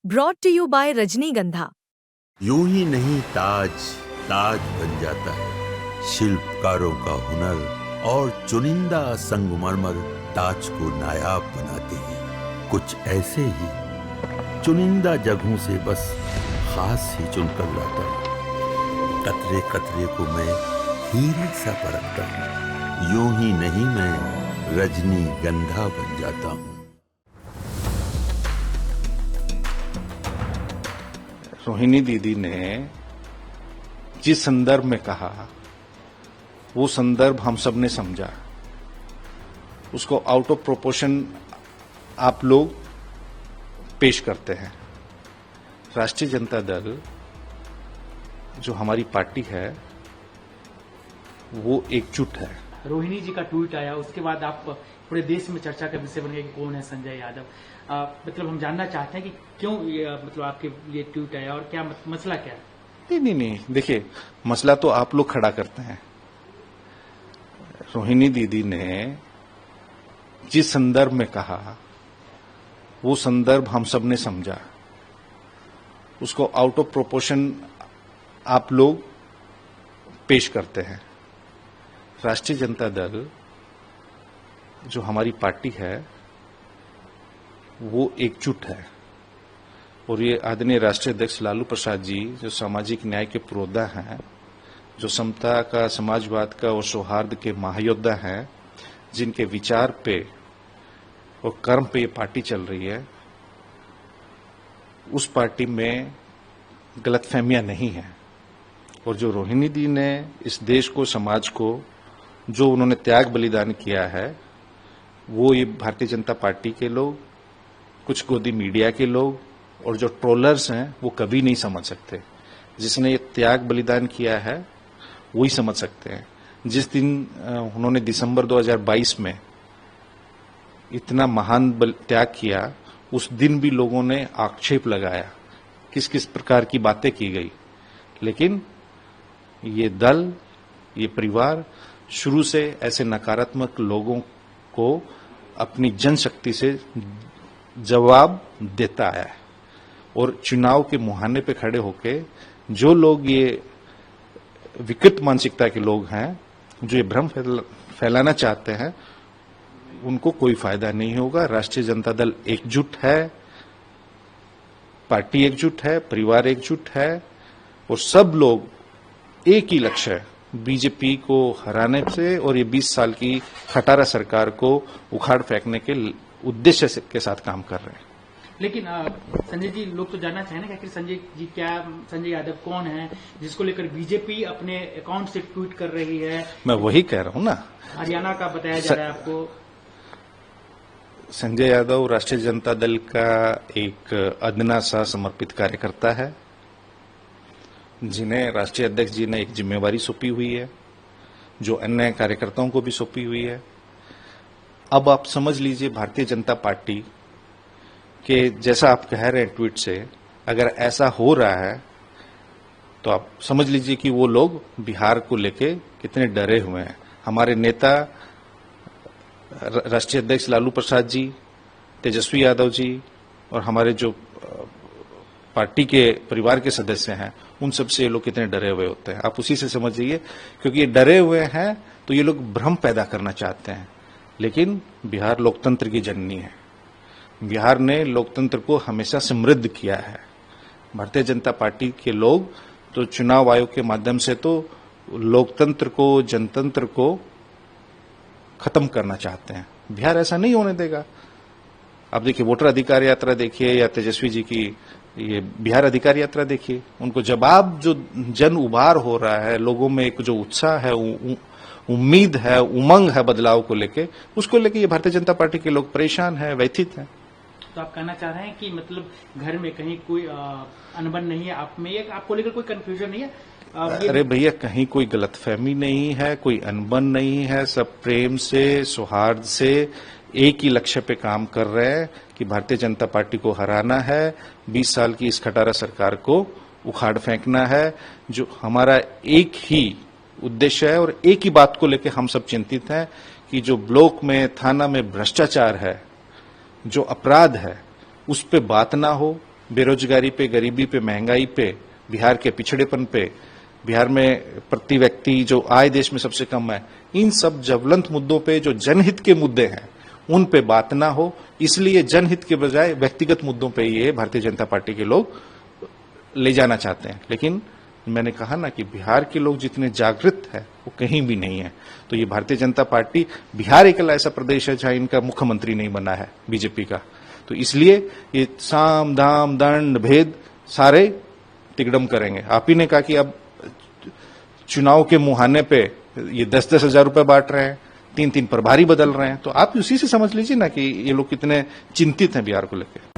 Brought to you bye रजनीगंधा। यूं ही नहीं ताज ताज बन जाता है। शिल्पकारों का हुनर और चुनिंदा संगमरमर ताज को नायाब बनाते हैं। कुछ ऐसे ही चुनिंदा जगहों से बस खास ही चुनकर लाता हूँ। कतरे कतरे को मैं हीरे सा परखता हूँ। यूं ही नहीं मैं रजनीगंधा बन जाता हूँ। रोहिणी दीदी ने जिस संदर्भ में कहा वो संदर्भ हम सब ने समझा। उसको आउट ऑफ प्रोपोर्शन आप लोग पेश करते हैं। राष्ट्रीय जनता दल जो हमारी पार्टी है वो एकजुट है। रोहिणी जी का ट्वीट आया, उसके बाद आप पूरे देश में चर्चा का विषय बन गया कि कौन है संजय यादव। मतलब हम जानना चाहते हैं कि क्यों मतलब आपके लिए ट्वीट आया और क्या मसला क्या है? नहीं, देखिए मसला तो आप लोग खड़ा करते हैं। रोहिणी दीदी ने जिस संदर्भ में कहा वो संदर्भ हम सब ने समझा। उसको आउट ऑफ प्रोपोर्शन आप लोग पेश करते हैं। राष्ट्रीय जनता दल जो हमारी पार्टी है वो एकजुट है और ये आदरणीय राष्ट्रीय अध्यक्ष लालू प्रसाद जी जो सामाजिक न्याय के पुरोधा हैं, जो समता का, समाजवाद का और सौहार्द के महायोद्धा हैं, जिनके विचार पे और कर्म पे ये पार्टी चल रही है, उस पार्टी में गलतफहमियां नहीं है। और जो रोहिणी दी ने इस देश को, समाज को जो उन्होंने त्याग बलिदान किया है, वो ये भारतीय जनता पार्टी के लोग, कुछ गोदी मीडिया के लोग और जो ट्रोलर्स हैं वो कभी नहीं समझ सकते। जिसने ये त्याग बलिदान किया है वही समझ सकते हैं। जिस दिन उन्होंने दिसंबर 2022 में इतना महान त्याग किया, उस दिन भी लोगों ने आक्षेप लगाया, किस किस प्रकार की बातें की गई। लेकिन ये दल, ये परिवार शुरू से ऐसे नकारात्मक लोगों को अपनी जनशक्ति से जवाब देता है। और चुनाव के मुहाने पे खड़े होके जो लोग ये विकृत मानसिकता के लोग हैं, जो ये भ्रम फैलाना चाहते हैं, उनको कोई फायदा नहीं होगा। राष्ट्रीय जनता दल एकजुट है, पार्टी एकजुट है, परिवार एकजुट है और सब लोग एक ही लक्ष्य है, बीजेपी को हराने से और ये 20 साल की खटारा सरकार को उखाड़ फेंकने के उद्देश्य के साथ काम कर रहे हैं। लेकिन संजय जी, लोग तो जानना चाहेंगे कि आखिर संजय यादव कौन है जिसको लेकर बीजेपी अपने अकाउंट से ट्वीट कर रही है? मैं वही कह रहा हूं ना, हरियाणा का बताया जा रहा है आपको। संजय यादव राष्ट्रीय जनता दल का एक अदना सा समर्पित कार्यकर्ता है, जिन्हें राष्ट्रीय अध्यक्ष जी ने एक जिम्मेवारी सौंपी हुई है, जो अन्य कार्यकर्ताओं को भी सौंपी हुई है। अब आप समझ लीजिए, भारतीय जनता पार्टी के जैसा आप कह रहे हैं ट्वीट से, अगर ऐसा हो रहा है तो आप समझ लीजिए कि वो लोग बिहार को लेके कितने डरे हुए हैं। हमारे नेता राष्ट्रीय अध्यक्ष लालू प्रसाद जी, तेजस्वी यादव जी और हमारे जो पार्टी के परिवार के सदस्य हैं, उन सबसे ये लोग कितने डरे हुए होते हैं, आप उसी से समझिए। क्योंकि ये डरे हुए हैं तो ये लोग भ्रम पैदा करना चाहते हैं। लेकिन बिहार लोकतंत्र की जननी है। बिहार ने लोकतंत्र को हमेशा समृद्ध किया है। भारतीय जनता पार्टी के लोग तो चुनाव आयोग के माध्यम से तो लोकतंत्र को, जनतंत्र को खत्म करना चाहते हैं। बिहार ऐसा नहीं होने देगा। आप देखिए, वोटर अधिकार यात्रा देखिए या तेजस्वी जी की ये बिहार अधिकार यात्रा देखिए, उनको जवाब जो जन उभार हो रहा है, लोगों में एक जो उत्साह है, उम्मीद है, उमंग है बदलाव को लेके, उसको लेके ये भारतीय जनता पार्टी के लोग परेशान हैं, व्यथित हैं। तो आप कहना चाह रहे हैं कि मतलब घर में कहीं कोई अनबन नहीं है, आप में आपको लेकर कोई कंफ्यूजन नहीं है? अरे भैया, कहीं कोई गलतफहमी नहीं है, कोई अनबन नहीं है। सब प्रेम से, सौहार्द से एक ही लक्ष्य पे काम कर रहे हैं कि भारतीय जनता पार्टी को हराना है, 20 साल की इस खटारा सरकार को उखाड़ फेंकना है। जो हमारा एक ही उद्देश्य है और एक ही बात को लेकर हम सब चिंतित हैं कि जो ब्लॉक में, थाना में भ्रष्टाचार है, जो अपराध है, उस पे बात ना हो, बेरोजगारी पे, गरीबी पे, महंगाई पे, बिहार के पिछड़ेपन पे, बिहार में प्रति व्यक्ति जो आय देश में सबसे कम है, इन सब ज्वलंत मुद्दों पे जो जनहित के मुद्दे हैं उन पे बात ना हो, इसलिए जनहित के बजाय व्यक्तिगत मुद्दों पे ये भारतीय जनता पार्टी के लोग ले जाना चाहते हैं। लेकिन मैंने कहा ना कि बिहार के लोग जितने जागृत है वो कहीं भी नहीं है। तो ये भारतीय जनता पार्टी, बिहार एक ऐसा प्रदेश है जहां इनका मुख्यमंत्री नहीं बना है बीजेपी का, तो इसलिए ये साम दाम दंड भेद सारे तिगड़म करेंगे। आप ही ने कहा कि अब चुनाव के मुहाने पे ये 10-10 हजार रुपए बांट रहे हैं, 3-3 प्रभारी बदल रहे हैं, तो आप उसी से समझ लीजिए ना कि ये लोग कितने चिंतित हैं बिहार को लेकर।